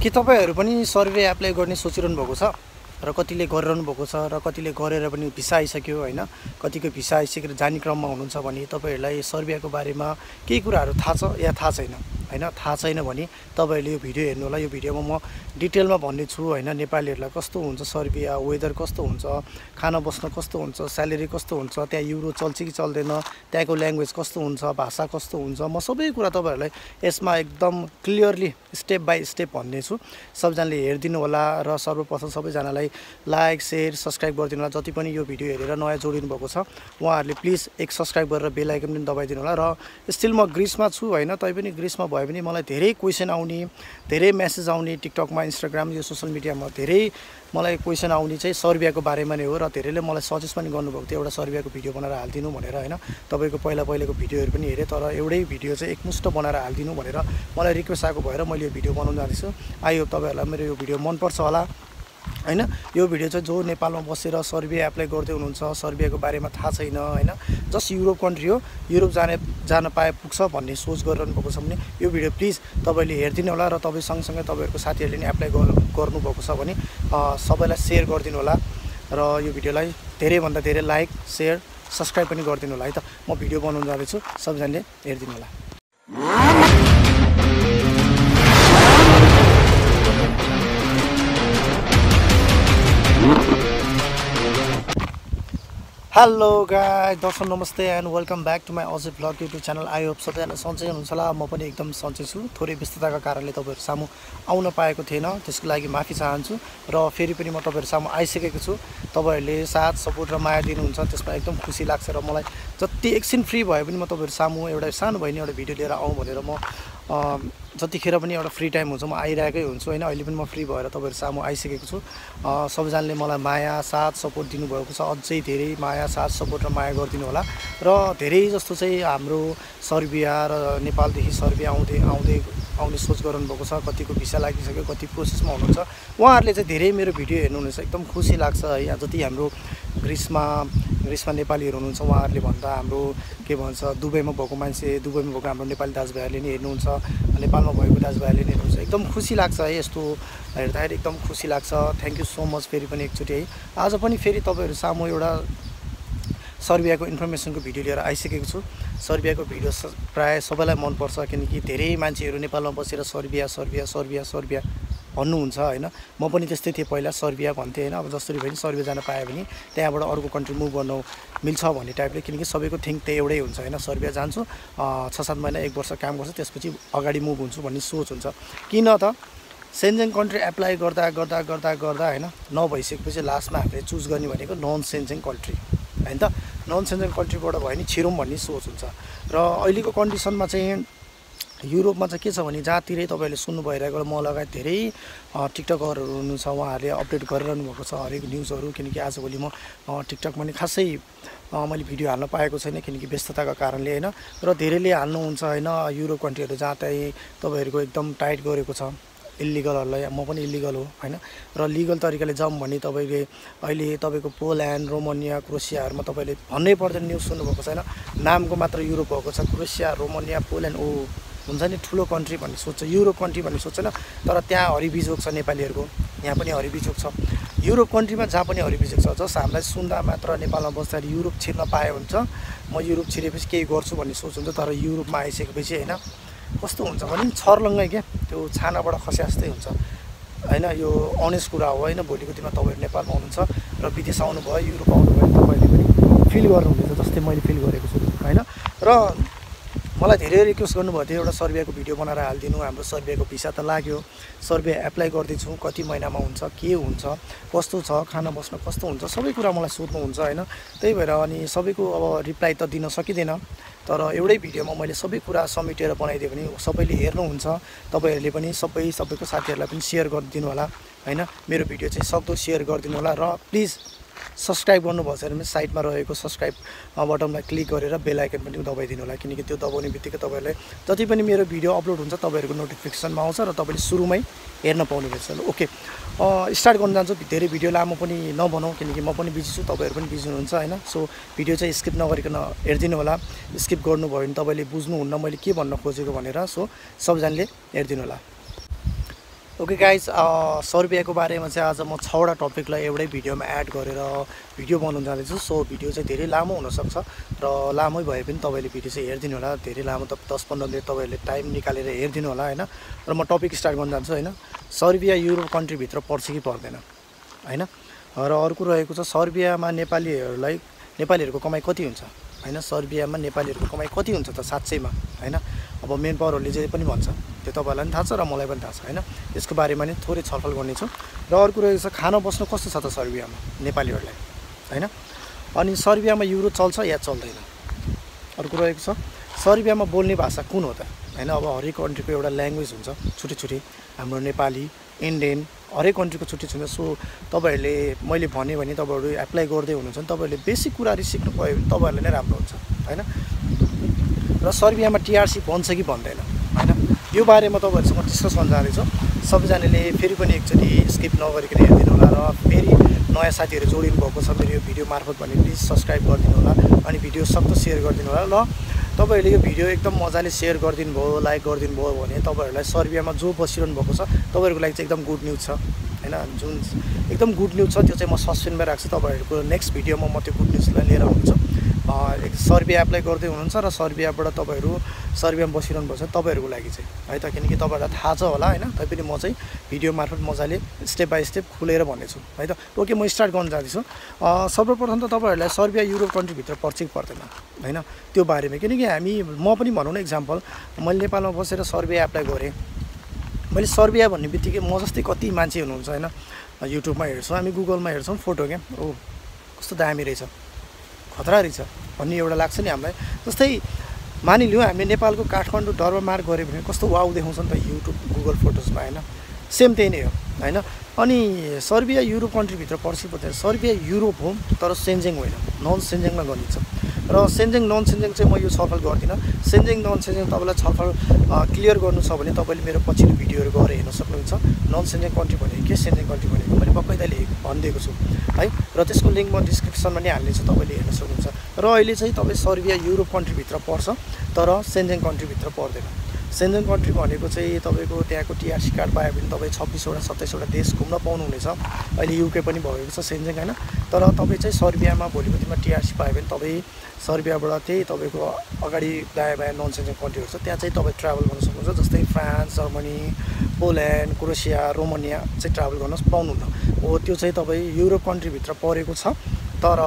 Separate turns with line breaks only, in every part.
के तपाईहरु पनि सर्वे एप्लाई गर्ने सोचिरहनु भएको छ र कतिले गरिरहनु भएको छ र कतिले गरेर पनि भिसा आइसक्यो हैन कतिको भिसा आइसकेर जाने क्रममा हुनुहुन्छ भने तपाईहरुलाई सर्बियाको बारेमा केही कुराहरु थाहा छ या थाहा छैन हैन थाहा छैन भने तपाईहरुले यो भिडियो हेर्नु होला। यो भिडियोमा म डिटेलमा भन्ने छु हैन नेपालीहरुलाई कस्तो हुन्छ सर्बिया, वेदर कस्तो हुन्छ, खाना बस्न कस्तो हुन्छ, स्यालेरी कस्तो हुन्छ, त्यहाँ युरो चल्छ कि चल्दैन, त्यहाँको ल्याङ्ग्वेज कस्तो हुन्छ, भाषा कस्तो हुन्छ, म सबै कुरा तपाईहरुलाई यसमा एकदम क्लियरली स्टेप बाइ स्टेप भन्ने छु। सबैजनाले हेर्दिनु होला र सर्वप्रथम सबैजनालाई लाइक शेयर सब्स्क्राइब गरिदिनु होला। जति पनि यो भिडियो हेरेर नयाँ जोडिनु भएको छ उहाँहरुले प्लिज एक सब्स्क्राइब गरेर बेल आइकन पनि दबाइदिनु होला। र स्टिल म ग्रीसमा छु हैन, तै पनि ग्रीसमा भए पनि मलाई धेरै क्वेशन आउने, धेरै मेसेज आउने, टिकटकमा इन्स्टाग्राम यो सोशल मिडियामा धेरै मलाई क्वेशन आउने चाहिँ सर्बियाको बारेमा नै हो। र धेरैले मलाई सजेस्ट पनि गर्नुभएको थियो एउटा सर्बियाको भिडियो बनाएर हाल्दिनु भनेर हैन। तपाईको पहिलाको भिडियोहरु पनि हेरे तर एउटै भिडियो चाहिँ एकमुष्ट बनाएर हाल्दिनु भनेर मलाई रिक्वेस्ट आएको भएर मैले यो भिडियो बनाउन जाँदैछु। आयो तपाईहरुलाई मेरो यो भिडियो मन पर्छ होला हैन। यो भिडियो चाहिँ जो नेपालमा बसेर सर्बिया एप्लाई गर्दै हुनुहुन्छ, सर्बियाको बारेमा थाहा छैन हैन, जस्ट युरोप कन्ट्री हो, युरोप जान पाए पुग्छ भन्ने सोच गरिरहनु भएको छ भने यो भिडियो प्लिज तपाईले हेर्दिनु होला। र तपाई सँगसँगै तपाईहरुको साथीहरुले नि एप्लाई गर्नु भएको छ भने सबैलाई शेयर गरिदिनु होला। र यो भिडियोलाई धेरै भन्दा धेरै लाइक शेयर सब्स्क्राइब पनि गरिदिनु होला है त। म भिडियो बनाउन जाँदैछु, सबैजनाले हेर्दिनु होला। हेलो गाइस, दर्शक नमस्ते and welcome back to my Ajay vlog YouTube channel. I hope सबैजना सन्चै हुनुहुन्छ होला। म पनि एकदम सन्चै छु। थोरै व्यस्तताका कारणले तपाईहरु सामु आउन पाएको थिएन, त्यसको लागि माफी चाहन्छु। र फेरि पनि म तपाईहरु सामु आइसकेको छु। तपाईहरुले साथ सपोर्ट र माया दिनुहुन्छ, त्यसमा एकदम खुसी लाग्छ। र मलाई जति एकछिन फ्री भए पनि म तपाईहरु सामु एउटा सानो भए नि एउटा भिडियो लिएर आउँ भनेर म जतिखेर पनि एउटा फ्री टाइम हुन्छ म आइरहेकै हुन्छु हैन। अहिले पनि म फ्री भएर तपाईहरु सामु आइसकेको छु। सबैजनाले मलाई माया साथ सपोर्ट दिनुभएको छ, अझै धेरै माया साथ सपोर्ट र माया गरिदिनु होला। र धेरै जस्तो चाहिँ हाम्रो सर्बिया र नेपालदेखि सर्बिया आउने सोच गर्नु भएको छ। कतिको भिसा लागिसक्यो, कति प्रोसेसमा हुनुहुन्छ, उहाँहरुले चाहिँ धेरै मेरो भिडियो हेर्नुहुनेछ, एकदम खुसी लाग्छ है। यहाँ जति हाम्रो ग्रीसमा नेपालीहरु हुनुहुन्छ उहाँहरुले भन्दा हाम्रो के भन्छ दुबईमा भएको मान्छे, दुबईमा भएको हाम्रो नेपाली दाजुभाइहरुले नि हेर्नुहुन्छ, नेपालमा भएको दाजुभाइहरुले नि हेर्नुहुन्छ, एकदम खुसी लाग्छ है। यस्तो हेर्दाखेरि एकदम खुसी लाग्छ। थ्यांक यू सो मच फेरि पनि एकचोटी है। आज पनि फेरि तपाईहरु सामु एउटा सर्बियाको इन्फर्मेसनको भिडियो लिएर आइसकेको छु। सर्बियाको भिडियो प्राय सबैलाई मन पर्छ किनकि धेरै मान्छेहरु नेपालमा बसेर सर्बिया भन्नुहुन्छ हैन। म पनि त्यस्तै थिएँ, पहिला सर्बिया भन्थे हैन। अब जसरी पनि सर्बिया जान पाए भने त्यहाँबाट अर्को कन्ट्री मुभ गर्न मिल्छ भन्ने टाइपले, किनकि सबैको थिंक त्यही एउटै हुन्छ हैन। सर्बिया जान्छु 6-7 महिना 1 वर्ष काम गर्छु, त्यसपछि अगाडि मुभ हुन्छु भन्ने सोच हुन्छ। किन त सेन्जेन कन्ट्री एप्लाई गर्दा हैन नभइसकेपछि लास्टमा हामीले चुज गर्ने भनेको नन सेन्जेन कन्ट्री हैन त। नन सेन्जेन कन्ट्रीबाट भयो नि छिरौँ भन्ने सोच हुन्छ। र अहिलेको कन्डिसनमा चाहिँ युरोपमा चाहिँ के छ भने जहाँतिरै तपाईहरुले सुन्नु भइरहेको म लगायत धेरै टिकटकरहरु हुनुहुन्छ, उहाँहरुले अपडेट गरिरहनु भएको छ हरेक न्यूजहरु। किनकि आजभोलि म टिकटकमा नि खासै मैले भिडियो हाल्न पाएको छैन किनकि व्यस्तताका कारणले हैन। र धेरैले हाल्नुहुन्छ हैन युरोप कन्ट्रीहरु जहाँ चाहिँ तपाईहरुको एकदम टाइट गरेको छ इल्लिगलहरुलाई। म पनि इल्लिगल हो हैन। र लिगल तरिकाले जाम भन्ने तपाईले अहिले तपाईको पोल्यान्ड, रोमानिया, क्रोएसियाहरुमा तपाईले भन्नै पर्दैन, न्यूज सुन्नु भएको छैन, नामको मात्र युरोप भएको छ। क्रोएसिया, रोमानिया, पोल्यान्ड हुन्छ नि ठुलो कन्ट्री भन्ने सोच्छ, युरोप कन्ट्री भन्ने सोच्छ न। तर त्यहाँ हरिबिजोग छ नेपालीहरुको, यहाँ पनि हरिबिजोग छ। युरोप कन्ट्रीमा जहाँ पनि हरिबिजोग छ। जस हामीलाई सुन्दा मात्र नेपालमा बस्दा युरोप छिर्न पाए हुन्छ, म युरोप छिरेपछि केही गर्छु भन्ने सोच हुन्छ। तर युरोपमा आइसकेपछि हैन कस्तो हुन्छ भने छर्लङ्गै के त्यो छानाबाट खसे जस्तै हुन्छ हैन। यो अनेस्ट कुरा हो हैन। भोलिको दिनमा तपाईहरु नेपालमा हुनुहुन्छ र विदेश आउनु भयो, युरोप आउनु भयो, तपाईले पनि फिल गर्नुहुनेछ जस्तै मैले फिल गरेको छु हैन। र मलाई धेरै रिक्वेस्ट गर्नुभएको थियो एउटा सर्बियाको भिडियो बनाएर हाल्दिनु, हाम्रो सर्बियाको भिसा त लाग्यो, सर्बिया एप्लाई गर्दैछु, कति महिनामा हुन्छ, के हुन्छ, कस्तो छ, खाना बस्न कस्तो हुन्छ, सबै कुरा मलाई सोध्नुहुन्छ हैन। त्यही भएर अनि सबैको अब रिप्लाई त दिन सकिदैन, तर एउटै भिडियोमा मैले सबै कुरा समेटेर बनाइदिए भने सबैले हेर्नुहुन्छ। तपाईहरुले पनि सबैको साथीहरुलाई पनि शेयर गरिदिनु होला हैन। मेरो भिडियो चाहिँ सक्दो शेयर गरिदिनु होला। र प्लिज सब्स्क्राइब गर्नुभएको छैन भने साइडमा रहेको सब्स्क्राइब बटनमा क्लिक गरेर बेल आइकन पनि दबाइदिनु होला। किनकि त्यो दबाउने बित्तिकै तपाईहरुले जति पनि मेरो भिडियो अपलोड हुन्छ तपाईहरुको नोटिफिकेसनमा आउँछ र तपाईले सुरुमै हेर्न पाउनुहुन्छ। ओके, स्टार्ट गर्न जान्छु। धेरै भिडियो लामो पनि नबनाऊ किनकि म पनि बिजी छु, तपाईहरु पनि बिजी हुनुहुन्छ हैन। सो भिडियो चाहिँ स्किप नगरिकन हेर्दिनु होला। स्किप गर्नुभयो भने तपाईले बुझ्नुहुन्न मैले के भन्न खोजेको भनेर। सो सबैजनाले हेर्दिनु होला। ओके गाइज, सर्बियाको बारेमा चाहिँ आज म 6वटा टपिकलाई एउटै भिडियोमा एड गरेर भिडियो बनाउन जाँदैछु। सो भिडियो चाहिँ धेरै लामो हुनसक्छ र लामै भए पनि तपाईँले भिडियो चाहिँ हेरिदिनु होला। धेरै लामो त 10-15 मिनट तपाईँहरूले टाइम निकालेर हेरिदिनु होला होइन। र म टपिक स्टार्ट गर्न जान्छु होइन। सर्बिया युरोप कन्ट्रीभित्र पर्छ कि पर्दैन होइन। र अर्को रहेको छ सर्बियामा नेपालीहरूको कमाइ कति हुन्छ होइन। सर्बियामा नेपालीहरूको कमाइ कति हुन्छ त साँच्चैमा होइन। अब मेन पावरहरूले जे पनि भन्छ त्यो तपाईँहरूलाई पनि थाहा छ र मलाई पनि थाहा छ होइन। यसको बारेमा नि थोरै छलफल गर्नेछु। र अर्को रहेको छ खाना बस्नु कस्तो छ त सर्बियामा नेपालीहरूलाई होइन। अनि सर्बियामा युरो चल्छ या चल्दैन। अर्को रहेको छ सर्बियामा बोल्ने भाषा कुन हो त होइन। अब हरेक कन्ट्रीको एउटा ल्याङ्ग्वेज हुन्छ छुट्टै छुट्टै। हाम्रो नेपाली, इन्डियन, हरेक कन्ट्रीको छुट्टै छुट्टै। सो तपाईँहरूले मैले भने तपाईँहरू एप्लाई गर्दै हुनुहुन्छ भने तपाईँहरूले बेसिक कुराहरू सिक्नु पऱ्यो भने तपाईँहरूलाई नै राम्रो हुन्छ होइन। र सर्बियामा टिआरसी बन्छ कि भन्दैन होइन। यो बारेमा तपाईँहरूसँग डिस्कस गर्न जाँदैछु। सबैजनाले फेरि पनि एकचोटि स्किप नगरिकन हेरिदिनु होला। र फेरि नयाँ साथीहरू जोडिनु भएको छ मेरो यो भिडियो मार्फत भने प्लिज सब्सक्राइब गरिदिनु होला। अनि भिडियो सक्दो सेयर गरिदिनु होला। ल तपाईँहरूले यो भिडियो एकदम मजाले सेयर गरिदिनु भयो, लाइक गरिदिनु भयो भने तपाईँहरूलाई सर्बियामा जो बसिरहनु भएको छ तपाईँहरूको लागि चाहिँ एकदम गुड न्युज छ होइन। जुन एकदम गुड न्युज छ त्यो चाहिँ म सस्पेन्समा राख्छु। तपाईँहरूको नेक्स्ट भिडियोमा म त्यो गुड न्युजलाई लिएर आउँछु। सर्बिया एप्लाई गर्दै हुनुहुन्छ र सर्बियाबाट तपाईँहरू सर्बियामा बसिरहनु भएको छ तपाईँहरूको लागि चाहिँ है त। किनकि तपाईँहरूलाई थाहा छ होला होइन। तैपनि म चाहिँ भिडियो मार्फत मजाले स्टेप बाई स्टेप खुलेर भन्नेछु है त। ओके, म स्टार्ट गर्न जाँदैछु। सर्वप्रथम त तपाईँहरूलाई सर्बिया युरोप कन्ट्रीभित्र पर्छ कि पर्दैन होइन त्यो बारेमा। किनकि म पनि भनौँ न इक्जाम्पल, मैले नेपालमा बसेर सर्बिया एप्लाई गरेँ। मैले सर्बिया भन्ने बित्तिकै म जस्तै कति मान्छे हुनुहुन्छ होइन। युट्युबमा हेर्छौँ हामी, गुगलमा हेर्छौँ फोटो क्या, ओ कस्तो दामी रहेछ, खतरा रहेछ भन्ने एउटा लाग्छ नि हामीलाई। जस्तै मानिलिउँ हामीले नेपालको काठमाडौँ डरमा मार्क गऱ्यो भने कस्तो वाउ देखाउँछ नि त युट्युब गुगल फोटोजमा होइन। सेम त्यही नै हो होइन। अनि सर्बिया युरोप कन्ट्रीभित्र पर्छ पर्दैन। सर्बिया युरोप हो तर सेन्जेङ होइन, नन सेन्जेङमा गनिन्छ। र सेन्जेङ नन सेन्जेङ चाहिँ म यो छलफल गर्दिनँ। सेन्जेङ नन सेन्जेङ तपाईँलाई छलफल क्लियर गर्नु छ भने तपाईँले मेरो पछिल्लो भिडियोहरू गएर हेर्न सक्नुहुन्छ। नन सेन्जेङ कन्ट्री भनेको के, सेन्जेङ कन्ट्री भनेको मैले बकैदाले भनिदिएको छु है। र त्यसको लिङ्क म डिस्क्रिप्सनमा नै हालिदिन्छु, तपाईँले हेर्न सक्नुहुन्छ। र अहिले चाहिँ तपाईँ सर्बिया युरोप कन्ट्रीभित्र पर्छ तर सेन्जेङ कन्ट्रीभित्र पर्दैन। सेन्जेङ कन्ट्री भनेको चाहिँ तपाईँको त्यहाँको टिआरसी कार्ड पायो भने तपाईँ 26वटा 27वटा देश घुम्न पाउनुहुनेछ। अहिले युके पनि भएको छ सेन्जेङ होइन। तर तपाईँ चाहिँ सर्बियामा भोलिको दिनमा टिआरसी पायो भने तपाईँ सर्बियाबाट त्यही तपाईँको अगाडि दायाँ बायाँ नन सेन्जेङ कन्ट्रीहरू छ त्यहाँ चाहिँ तपाईँ ट्राभल गर्न सक्नुहुन्छ। जस्तै France, Germany, Poland, Croatia, Romania चाहिँ ट्राभल गर्न पाउनुहुन्न हो। त्यो चाहिँ तपाईँ युरोप कन्ट्रीभित्र परेको छ तर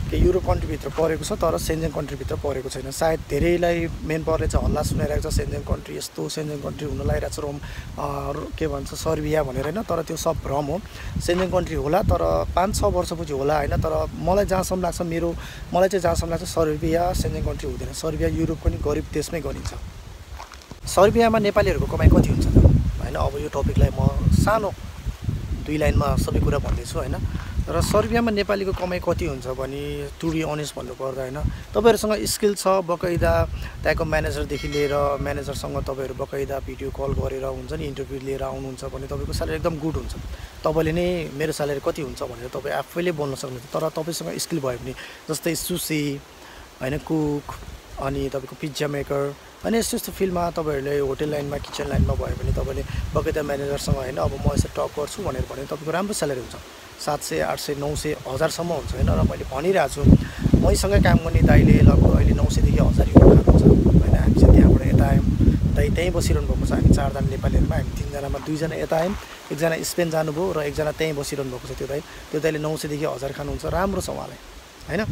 युरोप कन्ट्रीभित्र परेको छ तर सेन्जेङ कन्ट्रीभित्र परेको छैन। सायद धेरैलाई मेन पावरले चाहिँ हल्ला सुनाइरहेको छ सेन्जेङ कन्ट्री यस्तो सेन्जेङ कन्ट्री हुन लागिरहेको छ के भन्छ सर्बिया भनेर होइन। तर त्यो सब भ्रम हो। सेन्जेङ कन्ट्री होला तर 5-6 वर्षपछि होला होइन। तर मलाई जहाँसम्म लाग्छ मलाई चाहिँ जहाँसम्म लाग्छ सर्बिया सेन्जेङ कन्ट्री हुँदैन। सर्बिया युरोप पनि गरिब देशमै गनिन्छ। सर्बियामा नेपालीहरूको कमाइ कति हुन्छ त होइन। अब यो टपिकलाई म सानो 2 लाइनमा सबै कुरा भन्दैछु होइन। र सर्बियामा नेपालीको कमाइ कति हुन्छ भने टु बी अनेस्ट भन्नुपर्दा होइन तपाईँहरूसँग स्किल छ बकैदा त्यहाँको म्यानेजरदेखि लिएर म्यानेजरसँग तपाईँहरू बकैदा भिडियो कल गरेर हुन्छ नि इन्टरभ्यू लिएर आउनुहुन्छ भने तपाईँको स्यालेरी एकदम गुड हुन्छ। तपाईँले नै मेरो स्यालेरी कति हुन्छ भनेर तपाईँ आफैले बोल्न सक्नुहुन्छ। तर तपाईँसँग स्किल भयो भने जस्तै सुसी होइन, कुक, अनि तपाईँको पिज्जा मेकर अनि यस्तो यस्तो फिल्डमा तपाईँहरूले होटेल लाइनमा किचन लाइनमा भयो भने तपाईँले बकैदा म्यानेजरसँग होइन अब म यसरी टक गर्छु भने तपाईँको राम्रो स्यालेरी हुन्छ। 700, 800, 900, 1000सम्म हुन्छ होइन। र मैले भनिरहेको छु मैसँग काम गर्ने दाइले लगभग अहिले 900 देखि 1000 युरो खानुहुन्छ होइन। हामी चाहिँ त्यहाँबाट यता आयौँ, दाइ त्यहीँ बसिरहनु भएको छ। हामी 4 जना नेपालीहरूमा हामी 3 जनामा 2 जना यता आयौँ, 1 जना स्पेन जानुभयो र 1 जना त्यहीँ बसिरहनु भएको छ। त्यो दाइले 900 देखि 1000 खानुहुन्छ। राम्रो छ उहाँलाई होइन।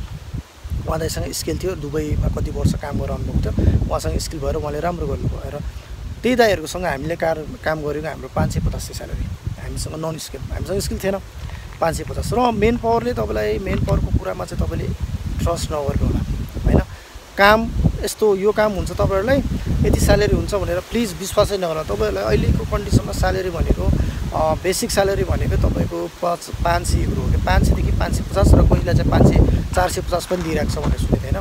उहाँ दाइसँग स्किल थियो, दुबईमा कति वर्ष काम गरेर आउनुभएको थियो। उहाँसँग स्किल भएर उहाँले राम्रो गर्नुभयो। र त्यही दाइहरूसँग हामीले काम गरेको हाम्रो 550 स्यालेरी। हामीसँग नन स्किल, हामीसँग स्किल थिएन 550। र मेन पावरले तपाईँलाई मेन पावरको कुरामा चाहिँ तपाईँले ट्रस्ट नगर्नु होला होइन। काम यस्तो यो काम हुन्छ तपाईँहरूलाई यति स्यालेरी हुन्छ भनेर प्लिज विश्वासै नगर्नु। तपाईँहरूलाई अहिलेको कन्डिसनमा स्यालेरी भनेको बेसिक स्यालेरी भनेको तपाईँको 500 युरो हो कि 500 देखि 550 र कोहीलाई चाहिँ 450 पनि दिइरहेको छ भनेर सुनेको होइन।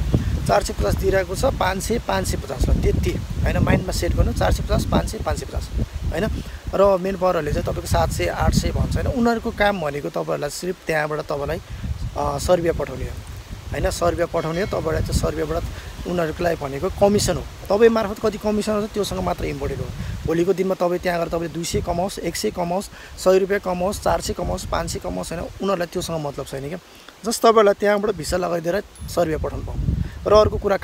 450 दिइरहेको छ, 500, 550 ल त्यति होइन। माइन्डमा सेट गर्नु 450, 500, 550 होइन। र मेन पावरहरूले चाहिँ तपाईँको 700, 800 भन्छ होइन। उनीहरूको काम भनेको तपाईँहरूलाई सिर्फ त्यहाँबाट तपाईँलाई सर्बिया पठाउने हो होइन। सर्बिया पठाउने हो, तपाईँलाई चाहिँ सर्बियाबाट उनीहरूलाई भनेको कमिसन हो। तपाईँ मार्फत कति कमिसन आउँछ त्योसँग मात्र इम्पोर्टेन्ट हो। भोलिको दिनमा तपाईँ त्यहाँ गएर तपाईँले 200 कमाओस्, 100 कमाओस्, 100 रुपियाँ कमाओस्, 400 कमाओस्, 500 कमाओस् होइन, उनीहरूलाई त्योसँग मतलब छैन क्या। जस्ट तपाईँहरूलाई त्यहाँबाट भिसा लगाइदिएर सर्बिया पठाउनु पाउँ। र अर्को कुरा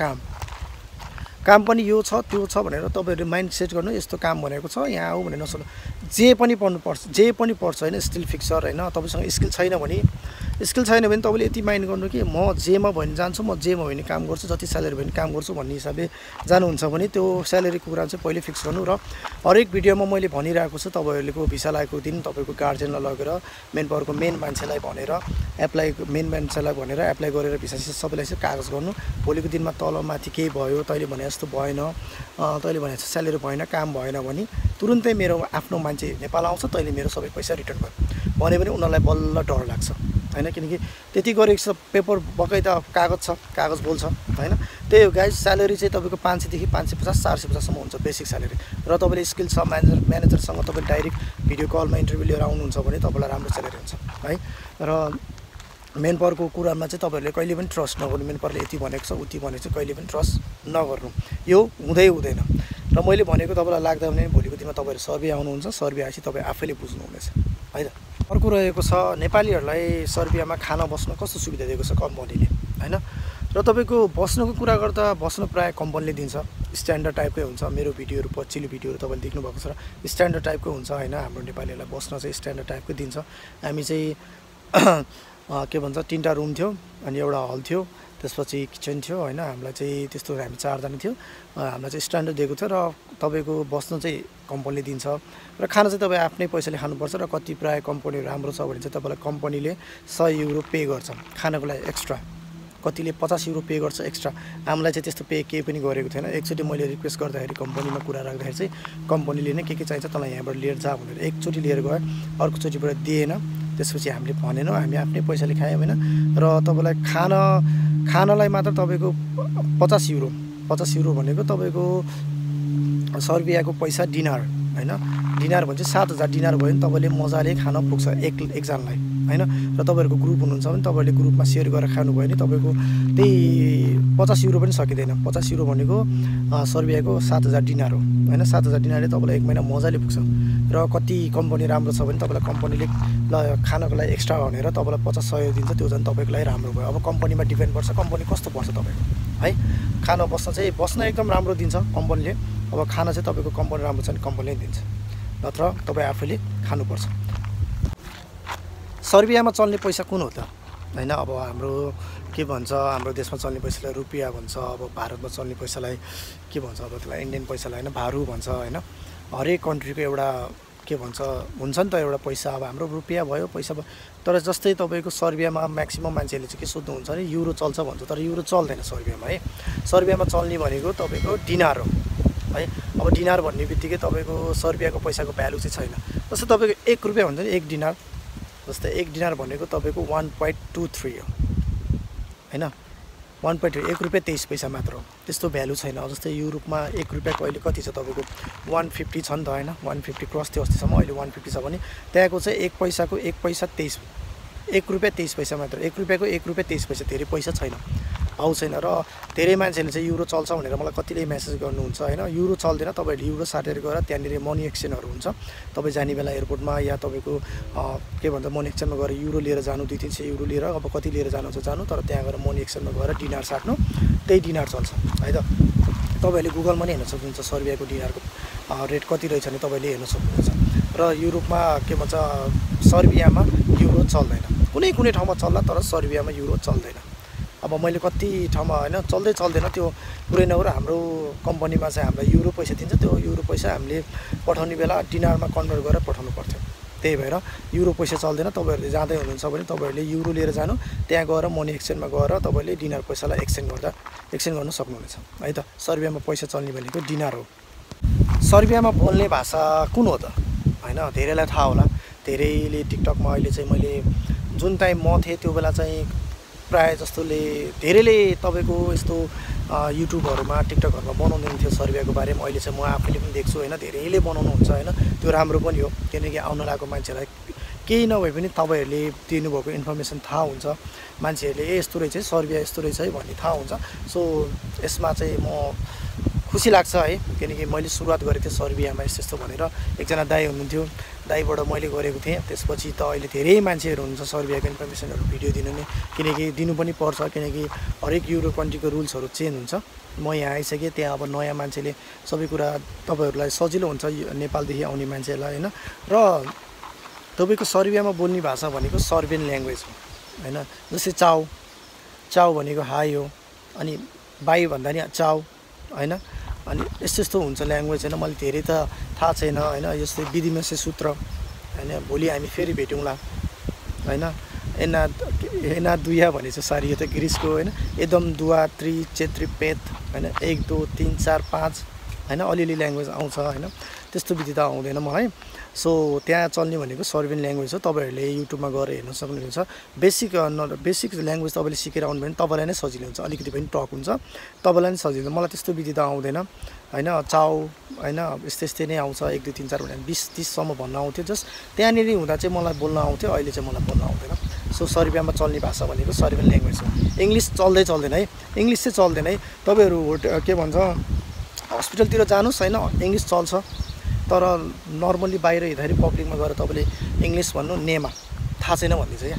काम पनि यो छ त्यो छ भनेर तपाईँहरूले माइन्ड सेट गर्नु, यस्तो काम भनेको छ यहाँ आऊ भनेर नसोध्नु। जे पनि पर्छ होइन, स्टिल फिक्सर होइन। तपाईँसँग स्किल छैन भने तपाईँले यति माइन्ड गर्नु कि म जेमा भयो भने जान्छु, म जेमा भयो भने काम गर्छु, जति स्यालेरी भयो भने काम गर्छु भन्ने हिसाबले जानुहुन्छ भने त्यो स्यालेरीको कुरा चाहिँ पहिले फिक्स गर्नु। र हरेक भिडियोमा मैले भनिरहेको छु तपाईँहरूको भिसा लागेको दिन तपाईँको गार्जियनलाई लगेर मेन पावरको मेन मान्छेलाई भनेर एप्लाई गरेर भिसा सबैलाई चाहिँ कागज गर्नु। भोलिको दिनमा तलमाथि केही भयो, तैँले भने जस्तो भएन, तैँले भने जस्तो स्यालेरी भएन, काम भएन भने तुरुन्तै मेरो आफ्नो मान्छे नेपाल आउँछ, तैँले मेरो सबै पैसा रिटर्न गर भन्यो भने उनीहरूलाई बल्ल डर लाग्छ होइन। किनकि त्यति गरेको छ, पेपर बकाइदा कागज छ, कागज बोल्छ होइन। त्यही हो गाइज, स्यालेरी चाहिँ तपाईँको 500 देखि 550 450सम्म हुन्छ बेसिक स्यालेरी। र तपाईँले स्किल छ, म्यानेजरसँग तपाईँ डाइरेक्ट भिडियो कलमा इन्टरभ्यू लिएर आउनुहुन्छ भने तपाईँलाई राम्रो स्यालेरी हुन्छ है। र मेन पावरको कुरामा चाहिँ तपाईँहरूले कहिले पनि ट्रस्ट नगर्नु। मेन पावरले यति भनेको छ उति भनेको चाहिँ कहिले पनि ट्रस्ट नगर्नु, यो हुँदैन। र मैले भनेको तपाईँलाई लाग्दा भने भोलिको दिनमा तपाईँहरू सर्बिया आउनुहुन्छ, सर्बिया आएपछि तपाईँ आफैले बुझ्नुहुनेछ है त। अर्को रहेको छ नेपालीहरूलाई सर्बियामा खाना बस्न कस्तो सुविधा दिएको छ कम्पनीले होइन। र तपाईँको बस्नुको कुरा गर्दा बस्न प्रायः कम्पनीले दिन्छ, स्ट्यान्डर्ड टाइपकै हुन्छ। मेरो भिडियोहरू पछिल्लो भिडियोहरू तपाईँले देख्नुभएको छ, स्ट्यान्डर्ड टाइपकै हुन्छ होइन। हाम्रो नेपालीहरूलाई बस्न चाहिँ स्ट्यान्डर्ड टाइपकै दिन्छ। हामी चाहिँ के भन्छ 3टा रुम थियो अनि एउटा हल थियो, त्यसपछि किचन थियो होइन। हामीलाई चाहिँ त्यस्तो हामी 4 जना थियो, हामीलाई चाहिँ स्ट्यान्डर्ड दिएको थियो। र तपाईँको बस्न चाहिँ कम्पनीले दिन्छ र खाना चाहिँ तपाईँ आफ्नै पैसाले खानुपर्छ। र कति प्रायः कम्पनीहरू राम्रो छ भने चाहिँ तपाईँलाई कम्पनीले 100 युरो पे गर्छ खानाको लागि एक्स्ट्रा, कतिले 50 युरो पे गर्छ एक्स्ट्रा। हामीलाई चाहिँ त्यस्तो पे केही पनि गरेको थिएन। एकचोटि मैले रिक्वेस्ट गर्दाखेरि कम्पनीमा कुरा राख्दाखेरि चाहिँ कम्पनीले नै के चाहिन्छ तँलाई यहाँबाट लिएर जा भनेर एकचोटि लिएर गयो, अर्कोचोटिबाट दिएन। त्यसपछि हामीले भनेनौँ, हामी आफ्नै पैसाले खायौँ होइन। र तपाईँलाई खानालाई मात्र तपाईँको 50 युरो भनेको तपाईँको सर्बियाको पैसा डिनर होइन। डिनर भने चाहिँ 7000 डिनर भयो भने तपाईँले मजाले खान पुग्छ एकजनालाई होइन। र तपाईँहरूको ग्रुप हुनुहुन्छ भने तपाईँले ग्रुपमा सेयर गरेर खानुभयो भने तपाईँको त्यही 50 युरो पनि सकिँदैन। 50 युरो भनेको सर्बियाको 7000 डिनर हो होइन। 7000 डिनरले तपाईँलाई 1 महिना मजाले पुग्छ। र कति कम्पनी राम्रो छ भने तपाईँलाई कम्पनीले ल खानको लागि एक्स्ट्रा भनेर तपाईँलाई 50-100 दिन्छ, त्यो झन् तपाईँको लागि राम्रो भयो। अब कम्पनीमा डिपेन्ड पर्छ, कम्पनी कस्तो पर्छ तपाईँको है। खाना बस्न एकदम राम्रो दिन्छ कम्पनीले। अब खाना चाहिँ तपाईँको कम्पनी राम्रो छ भने कम्पनीले दिन्छ, नत्र तपाईँ आफैले खानुपर्छ। सर्बियामा चल्ने पैसा कुन हो त होइन। अब हाम्रो के भन्छ, हाम्रो देशमा चल्ने पैसालाई रुपियाँ भन्छ, अब भारतमा चल्ने पैसालाई के भन्छ, अब त्यसलाई इन्डियन पैसालाई होइन भारू भन्छ होइन। हरेक कन्ट्रीको एउटा के भन्छ हुन्छ नि त एउटा पैसा। अब हाम्रो रुपियाँ भयो पैसा भयो, तर जस्तै तपाईँको सर्बियामा म्याक्सिमम मान्छेहरूले चाहिँ के सोध्नुहुन्छ भने युरो चल्छ भन्छ, तर युरो चल्दैन सर्बियामा है। सर्बियामा चल्ने भनेको तपाईँको डिनार हो है। अब डिनार भन्ने बित्तिकै तपाईँको सर्बियाको पैसाको भ्यालु चाहिँ छैन। जस्तै तपाईँको 1 रुपियाँ भन्छ नि 1 डिनार, जस्तै 1 डिनार भनेको तपाईँको 1.23 हो होइन। 1.23 1 रुपियाँ 23 पैसा मात्र हो, त्यस्तो भ्यालु छैन। जस्तै युरोपमा 1 रुपियाँको अहिले कति छ तपाईँको 150 छ नि त होइन। 150 क्रस थियो अस्तिसम्म, अहिले 150 छ भने त्यहाँको चाहिँ 1 पैसाको 1 पैसा 23 1 रुपियाँ 23 पैसा मात्र। 1 रुपियाँको 1 रुपियाँ 23 पैसा, धेरै पैसा छैन, भाउ छैन। र धेरै मान्छेहरूले चाहिँ युरो चल्छ भनेर मलाई कतिले मेसेज गर्नुहुन्छ होइन। युरो चल्दैन, तपाईँहरूले युरो साटेर गएर त्यहाँनिर मनी एक्सचेन्जहरू हुन्छ। तपाईँ जाने बेला एयरपोर्टमा या तपाईँको के भन्छ मनी एक्सचेन्जमा गएर युरो लिएर जानु, 200-300 युरो लिएर अब कति लिएर जानुहुन्छ जानु, तर त्यहाँ गएर मनी एक्सचेन्जमा गएर डिनार साट्नु, त्यही डिनार चल्छ है त। तपाईँहरूले गुगलमा नै हेर्न सक्नुहुन्छ सर्बियाको डिनारको रेट कति रहेछ भने तपाईँले हेर्न सक्नुहुन्छ। र युरोपमा के भन्छ सर्बियामा युरो चल्दैन, कुनै ठाउँमा चल्ला तर सर्बियामा युरो चल्दैन। अब मैले कति ठाउँमा होइन चल्दैन त्यो पुरै नगर। हाम्रो कम्पनीमा चाहिँ हामीलाई युरो पैसा दिन्छ, त्यो युरो पैसा हामीले पठाउने बेला डिनारमा कन्भर्ट गरेर पठाउनु पर्थ्यो। त्यही भएर युरो पैसा चल्दैन। तपाईँहरूले जाँदै हुनुहुन्छ भने तपाईँहरूले युरो लिएर जानु, त्यहाँ गएर मनी एक्सचेन्जमा गएर तपाईँले डिनार पैसालाई एक्सचेन्ज गर्न सक्नुहुनेछ है त। सर्बियामा पैसा चल्ने भनेको डिनार हो। सर्बियामा बोल्ने भाषा कुन हो त होइन, धेरैलाई थाहा होला। धेरैले टिकटकमा अहिले चाहिँ मैले जुन टाइम म थिएँ त्यो बेला चाहिँ प्रायः जस्तोले धेरैले तपाईँको यस्तो युट्युबहरूमा टिकटकहरूमा बनाउँदैन थियो सर्बियाको बारेमा। अहिले चाहिँ म आफैले पनि देख्छु होइन, धेरैले बनाउनुहुन्छ होइन। त्यो राम्रो पनि हो, किनकि आउन लागेको मान्छेलाई केही नभए पनि तपाईँहरूले दिनुभएको इन्फर्मेसन थाहा हुन्छ मान्छेहरूले यस्तो रहेछ सर्बिया यस्तो रहेछ है भन्ने थाहा हुन्छ। सो यसमा चाहिँ म खुसी लाग्छ है, किनकि मैले सुरुवात गरेको थिएँ सर्बियामा यस्तो यस्तो भनेर। एकजना दाइ हुनुहुन्थ्यो, दाइबाट मैले गरेको थिएँ। त्यसपछि त अहिले धेरै मान्छेहरू हुनुहुन्छ सर्बियाको इन्फर्मेसनहरू भिडियो दिनु नै, किनकि दिनु पनि पर्छ, किनकि हरेक युरोप कन्ट्रीको रुल्सहरू चेन्ज हुन्छ। म यहाँ आइसकेँ, त्यहाँ अब नयाँ मान्छेले सबै कुरा तपाईँहरूलाई सजिलो हुन्छ नेपालदेखि आउने मान्छेहरूलाई होइन। र तपाईँको सर्बियामा बोल्ने भाषा भनेको सर्बियन ल्याङ्ग्वेज हो होइन। जस्तै चाउ, चाउ भनेको हाई हो, अनि बाई भन्दा नि चाउ होइन। अनि यस्तो यस्तो हुन्छ ल्याङ्ग्वेज होइन। मैले धेरै त थाहा छैन होइन। जस्तै विधिमेसे सूत्र होइन, भोलि हामी फेरि भेटौँला होइन। एना दुया भनेछ सारी, यो त ग्रिसको होइन। एकदम दुवा त्रि चेत्री पेत होइन, 1 2 3 4 5 होइन। अलिअलि ल्याङ्ग्वेज आउँछ होइन, त्यस्तो विधि त आउँदैन म है। सो त्यहाँ चल्ने भनेको सर्बियन ल्याङ्ग्वेज हो। तपाईँहरूले युट्युबमा गएर हेर्न सक्नुहुन्छ। बेसिक ल्याङ्ग्वेज तपाईँले सिकेर आउनु भने तपाईँलाई नै सजिलो हुन्छ, अलिकति पनि टक हुन्छ, तपाईँलाई नै सजिलो हुन्छ। मलाई त्यस्तो विधि त आउँदैन होइन। चाउ होइन, यस्तै यस्तै नै आउँछ, 1 2 3 4 भनेर 20 30 सम्म भन्न आउँथ्यो। जस्ट त्यहाँनिर हुँदा चाहिँ मलाई बोल्न आउँथ्यो, अहिले चाहिँ मलाई बोल्न आउँदैन। सो सर्बियामा चल्ने भाषा भनेको सर्बियन ल्याङ्ग्वेज हो। इङ्ग्लिस चल्दैन है, इङ्ग्लिस चाहिँ चल्दैन है। तपाईँहरू के भन्छ हस्पिटलतिर जानुहोस् होइन, इङ्ग्लिस चल्छ। तर नर्मली बाहिर हिँड्दाखेरि पब्लिकमा गएर तपाईँले इङ्ग्लिस भन्नु नेमा थाहा छैन भनिदिन्छ क्या,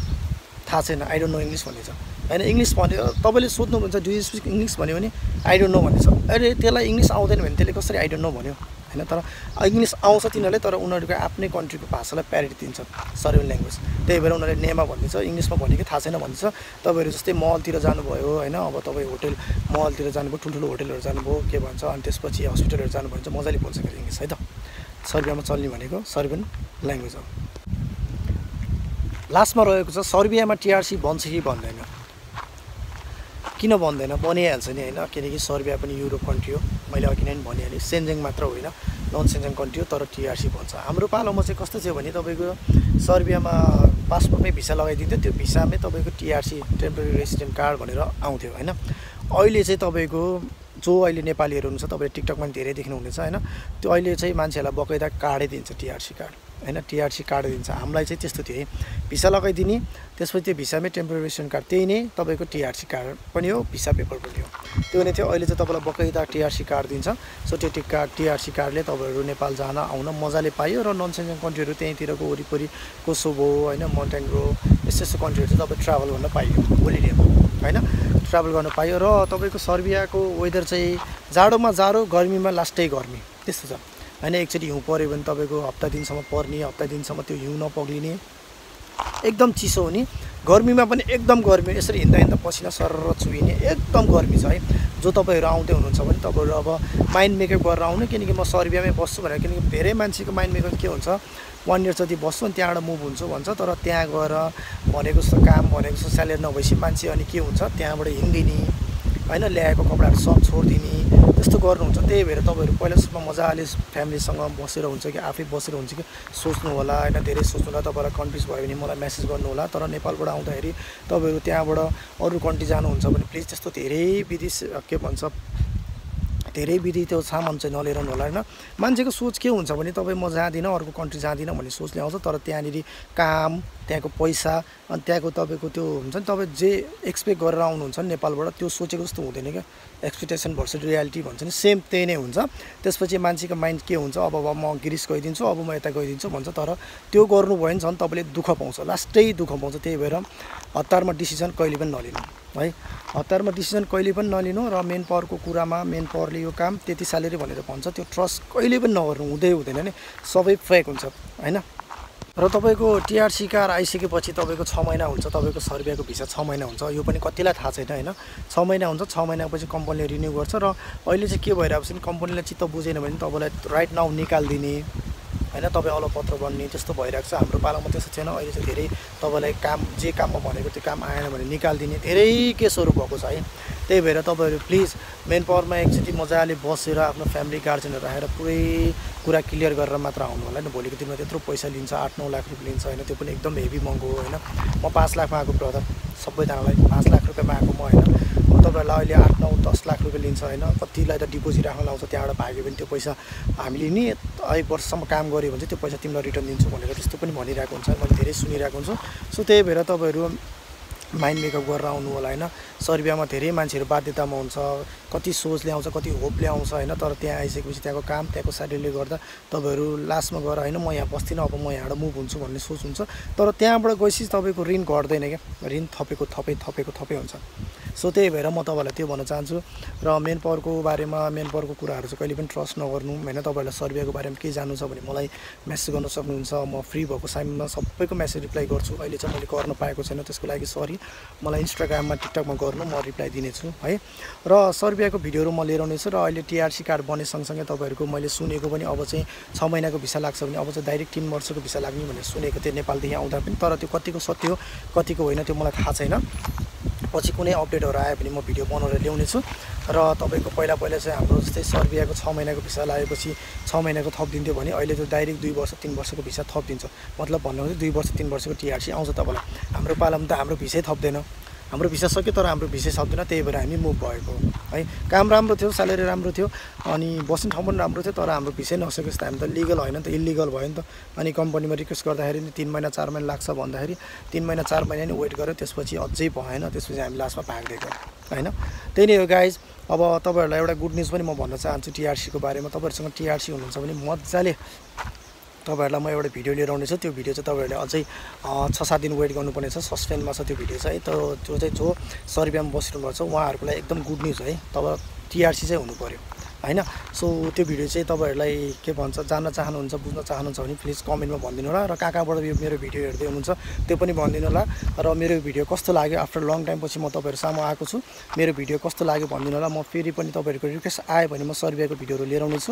थाहा छैन, आई डोन्ट नो इङ्ग्लिस भनिदिन्छ होइन। इङ्ग्लिस भन्यो तपाईँले सोध्नुहुन्छ डु यु स्पिक इङ्ग्लिस भन्यो भने आई डोन्ट नो भनिदिन्छ। अरे त्यसलाई इङ्ग्लिस आउँदैन भने त्यसले कसरी आई डोन्ट नो भन्यो होइन। तर इङ्ग्लिस आउँछ तिनीहरूले, तर उनीहरूको आफ्नै कन्ट्रीको भाषालाई प्यारिटी दिन्छ सर्बियन ल्याङ्ग्वेज। त्यही भएर उनीहरूले नेमा भनिदिन्छ, इङ्ग्लिसमा भनेको थाहा छैन भनिदिन्छ। तपाईँहरू जस्तै मलतिर जानुभयो होइन, अब तपाईँ होटेल मलतिर जानुभयो, ठुल्ठुलो होटेलहरू जानुभयो के भन्छ, अनि त्यसपछि हस्पिटलहरू जानुभयो भने चाहिँ मजाले बोल्छ फेरि इङ्ग्लिस है त। सर्बियामा चल्ने भनेको सर्बियन ल्याङ्ग्वेज हो। लास्टमा रहेको छ सर्बियामा टिआरसी बन्छ कि बन्दैन। किन बन्दैन, बनिहाल्छ नि होइन, किनकि सर्बिया पनि युरोप कन्ट्री हो। मैले अघि नै भनिहालेँ, सेन्जेङ मात्र होइन, नन सेन्जेङ कन्ट्री हो, तर टिआरसी बन्छ। हाम्रो पालोमा चाहिँ कस्तो थियो भने तपाईँको सर्बियामा पासपोर्टमै भिसा लगाइदिन्थ्यो, त्यो भिसामै तपाईँको टिआरसी टेम्पोरेरी रेसिडेन्ट कार्ड भनेर आउँथ्यो होइन। अहिले चाहिँ तपाईँको जो अहिले नेपालीहरू हुनुहुन्छ, तपाईँले टिकटकमा पनि धेरै देख्नुहुनेछ होइन। त्यो अहिले चाहिँ मान्छेहरूलाई बकैदा कार्डै दिन्छ, टिआरसी कार्ड होइन, टिआरसी कार्ड दिन्छ। हामीलाई चाहिँ त्यस्तो थियो है, भिसा लगाइदिने, त्यसपछि त्यो भिसामै टेम्पोरेरी रेसिडेन्ट कार्ड, त्यही नै तपाईँको टिआरसी कार्ड पनि हो, भिसा पेपर पनि हो, त्यो नै थियो। अहिले चाहिँ तपाईँलाई बकैदा टिआरसी कार्ड दिन्छ। सो त्यो टिआरसी कार्डले तपाईँहरू नेपाल जान आउन मजाले पायो। र नन सेन्जेङ कन्ट्रीहरू त्यहीँतिरको वरिपरि कोसोभो होइन, मोन्टेग्रो यस्तो यस्तो कन्ट्रीहरू चाहिँ तपाईँ ट्राभल गर्न पाइयो होलिडेमा होइन, ट्राभल गर्न पाइयो। र तपाईँको सर्बियाको वेदर चाहिँ जाडोमा जाडो, गर्मीमा लास्टै गर्मी त्यस्तो छ होइन। एकचोटि हिउँ पऱ्यो भने तपाईँको हप्ता दिनसम्म पर्ने, हप्ता दिनसम्म त्यो हिउँ नपग्लिने, एकदम चिसो हुने। गर्मीमा पनि एकदम गर्मी, यसरी हिँड्दा हिँड्दा पसिना सरर चुहिने एकदम गर्मी छ है। जो तपाईँहरू आउँदै हुनुहुन्छ भने तपाईँहरू अब माइन्ड मेकअप गरेर आउनु, किनकि म सर्बियामै बस्छु भनेर। किनकि धेरै मान्छेको माइन्ड मेकअप के हुन्छ, 1 इयर जति बस्छु अनि त्यहाँबाट मुभ हुन्छु भन्छ, तर त्यहाँ गएर भनेको जस्तो काम भनेको जस्तो स्यालेरी नभएपछि मान्छे अनि के हुन्छ, त्यहाँबाट हिँड्दिने होइन, ल्याएको कपडाहरू सब छोडिदिने, त्यस्तो गर्नुहुन्छ। त्यही भएर तपाईँहरू पहिला सुरुमा मजाले फ्यामिलीसँग बसेर हुन्छ कि आफै बसेर हुन्छ कि सोच्नु होला होइन, धेरै सोच्नु होला। तपाईँलाई कन्फ्युज भयो भने मलाई मेसेज गर्नु होला। तर नेपालबाट आउँदाखेरि तपाईँहरू त्यहाँबाट अरू कन्ट्री जानुहुन्छ भने प्लिज त्यस्तो धेरै विधि के भन्छ, धेरै विधि त्यो सामान चाहिँ नलिएर होला होइन। मान्छेको सोच के हुन्छ भने तपाईँ म जाँदिनँ, अर्को कन्ट्री जाँदिनँ भन्ने सोचले आउँछ। तर त्यहाँनिर काम, त्यहाँको पैसा, अनि त्यहाँको तपाईँको त्यो हुन्छ नि, तपाईँ जे एक्सपेक्ट गरेर आउनुहुन्छ नि नेपालबाट, त्यो सोचेको जस्तो हुँदैन क्या। एक्सपेक्टेसन भर्सेस रियालिटी भन्छ नि, सेम त्यही नै हुन्छ। त्यसपछि मान्छेको माइन्ड के हुन्छ, अब म ग्रिस गइदिन्छु, अब म यता गइदिन्छु भन्छ। तर त्यो गर्नुभयो भने झन् तपाईँले दुःख पाउँछ, लास्टै दुःख पाउँछ। त्यही भएर हतारमा डिसिजन कहिले पनि नलिनु है, हतारमा डिसिजन कहिले पनि नलिनु। र मेन पावरको कुरामा मेन पावरले यो काम त्यति स्यालेरी भनेर भन्छ, त्यो ट्रस्ट कहिले पनि नगर्नु, हुँदैन नि, सबै फेक हुन्छ होइन। र तपाईँको टिआरसी कार्ड आइसकेपछि तपाईँको 6 महिना हुन्छ, तपाईँको सर्बियाको भिसा 6 महिना हुन्छ। यो पनि कतिलाई थाहा छैन होइन, 6 महिना हुन्छ। 6 महिनापछि कम्पनीले रिन्यू गर्छ। र अहिले चाहिँ के भइरहेको छ भने कम्पनीलाई चित्त बुझेन भने तपाईँलाई राइट नाउ निकालिदिने होइन, तपाईँ अलपत्र बन्ने त्यस्तो भइरहेको छ। हाम्रो पालामा त्यस्तो थिएन। अहिले चाहिँ धेरै तपाईँलाई काम, जे काममा भनेको त्यो काम आएन भने निकालिदिने धेरै केसहरू भएको छ है। त्यही भएर तपाईँहरू प्लिज मेन पावरमा एकचोटि मजाले बसेर आफ्नो फ्यामिली गार्जियनहरू राखेर पुरै कुरा क्लियर गरेर मात्र आउनु होला। भोलिको दिनमा त्यत्रो पैसा लिन्छ, 8-9 लाख रुपियाँ लिन्छ होइन, त्यो पनि एकदम हेभी महँगो हो होइन। म 5 लाखमा आएको ब्रदर, सबैजनालाई 5 लाख रुपियाँमा आएको म होइन। तपाईहरुलाई अहिले 8 9 10 लाख रुपैयाँ लिन्छ हैन कतिलाई त डिपोजिट राख्न लाउँछ त्यहाँबाट भाग्यो भने त्यो पैसा हामीले नि 1 वर्षसम्म काम गर्यो भने चाहिँ त्यो पैसा तिमीलाई रिटर्न दिन्छु भनेर त्यस्तो पनि भनिरहेको हुन्छ मैले धेरै सुनिरहेको हुन्छु सो त्यही भएर तपाईहरु माइन्ड मेकअप गरेर आउनु होला हैन सर्बियामा धेरै मान्छेहरु बाध्यतामा हुन्छ कति सोच ल्याउँछ कति होप ल्याउँछ हैन तर त्यहाँ आइसकेपछि त्यहाँको काम त्यहाँको स्यालेरीले गर्दा तपाईहरु लास्टमा गएर हैन म यहाँ बस्दिन अब म यहाँबाट मुभ हुन्छु भन्ने सोच हुन्छ तर त्यहाँबाट गएपछि तपाईको ऋण घट्दैन के ऋण थपेको हुन्छ सो त्यही भएर म तपाईहरुलाई त्यो भन्न चाहन्छु र मेन पावरको बारेमा मेन पावरको कुराहरु चाहिँ कहिले पनि ट्रस्ट नगर्नु हैन तपाईहरुलाई सर्बियाको बारेमा के जान्नु छ भने मलाई मेसेज गर्न सक्नुहुन्छ म फ्री भएको टाइममा सबैको मेसेज रिप्लाई गर्छु अहिले चाहिँ मैले गर्न पाएको छैन त्यसको लागि सरी मलाई इन्स्टाग्राममा टिकटकमा गर्नु म रिप्लाई दिनेछु है र सर्बियाको भिडियोहरु म लिएर आउने छु र अहिले टीआरसी कार्ड बने सँगसँगै तपाईहरुको मैले सुनेको पनि अब चाहिँ 6 महिनाको भिसा लाग्छ भने अब चाहिँ डाइरेक्ट 3 वर्षको भिसा लाग्ने भनेर सुनेको थियो नेपालदेखि आउँदा पनि तर त्यो कतिको सत्य हो कतिको होइन त्यो मलाई थाहा छैन पछि कुनै अपडेटहरु आयो भने म भिडियो बनाएर ल्याउने छु र तपाईको पहिला चाहिँ हाम्रो जस्तै सर्बियाको 6 महिनाको भिसा लागेपछि 6 महिनाको थप दिन्थ्यो भने अहिले त्यो डाइरेक्ट 2 वर्ष 3 वर्षको भिसा थप दिन्छ मतलब भन्नु हो 2 वर्ष 3 वर्षको टीआरसी आउँछ तपाईलाई हाम्रो पालामा त हाम्रो भिसै थप्दैन हाम्रो भिसा सक्यो तर हाम्रो भिसै सक्दैन त्यही भएर हामी मुभ भएको है काम राम्रो थियो स्यालेरी राम्रो थियो अनि बस्ने ठाउँ पनि राम्रो थियो तर हाम्रो भिसै नसकेपछि त हामी त लिगल हैन नि त इल्लिगल भयो नि त अनि कम्पनीमा रिक्वेस्ट गर्दाखेरि नि 3 महिना 4 महिना लाग्छ भन्दाखेरि 3 महिना 4 महिना नि वेट गर्यो त्यसपछि अझै भएन त्यसपछि हामी लास्टमा भाग्दिएको हैन त्यही नै हो गाइज अब तपाईहरुलाई एउटा गुड न्यूज पनि म भन्न चाहन्छु टीआरसी को बारेमा तपाईहरुसँग टीआरसी हुनुहुन्छ भने मज्जाले तपाईहरुलाई म एउटा भिडियो लिएर आउने छु त्यो भिडियो चाहिँ तपाईहरुले अझै 6-7 दिन वेट गर्नुपर्ने छ सस्पेन्डमा छ त्यो भिडियो चाहिँ तर त्यो चाहिँ जो सर्बियामा बसिरहनु भएको छ उहाँहरुको लागि एकदम गुड न्यूज है तब टीआरसी चाहिँ हुनु पर्यो हैन सो त्यो भिडियो चाहिँ तपाईहरुलाई के भन्छ जान्न चाहनुहुन्छ बुझ्न चाहनुहुन्छ भने प्लिज कमेन्टमा भनिदिनु होला र कहाँबाट यो मेरो भिडियो हेर्दै हुनुहुन्छ त्यो पनि भनिदिनु होला र मेरो भिडियो कस्तो लाग्यो आफ्टर लङ टाइम पछि म तपाईहरु सामु आएको छु मेरो भिडियो कस्तो लाग्यो भनिदिनु होला म फेरि पनि तपाईहरुको रिक्वेस्ट आयो भने म सर्बियाको भिडियोहरु लिएर आउने छु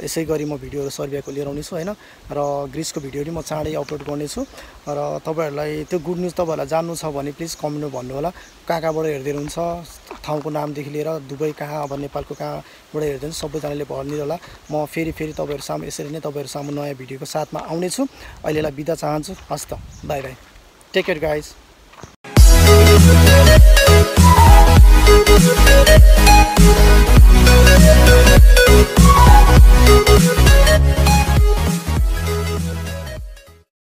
यसै गरी म भिडियोहरु सर्बियाको लिएर आउने छु हैन र ग्रीसको भिडियो पनि म चाँडै अपलोड गर्ने छु र तपाईहरुलाई त्यो गुड न्यूज तपाईहरुलाई जान्नु छ भने प्लिज कमेन्टमा भन्नु होला कहाँबाट हेर्दै हुनुहुन्छ ठाउँको नामदेखि लिएर दुबई कहाँ अब नेपालको कहाँबाट हेर्दै सबैजनाले भनिदिनु होला म फेरि तपाईहरु सामु यसरी नै तपाईहरु सामु नयाँ भिडियोको साथमा आउने छु अहिलेलाई बिदा चाहन्छु हस् त bye bye take care guys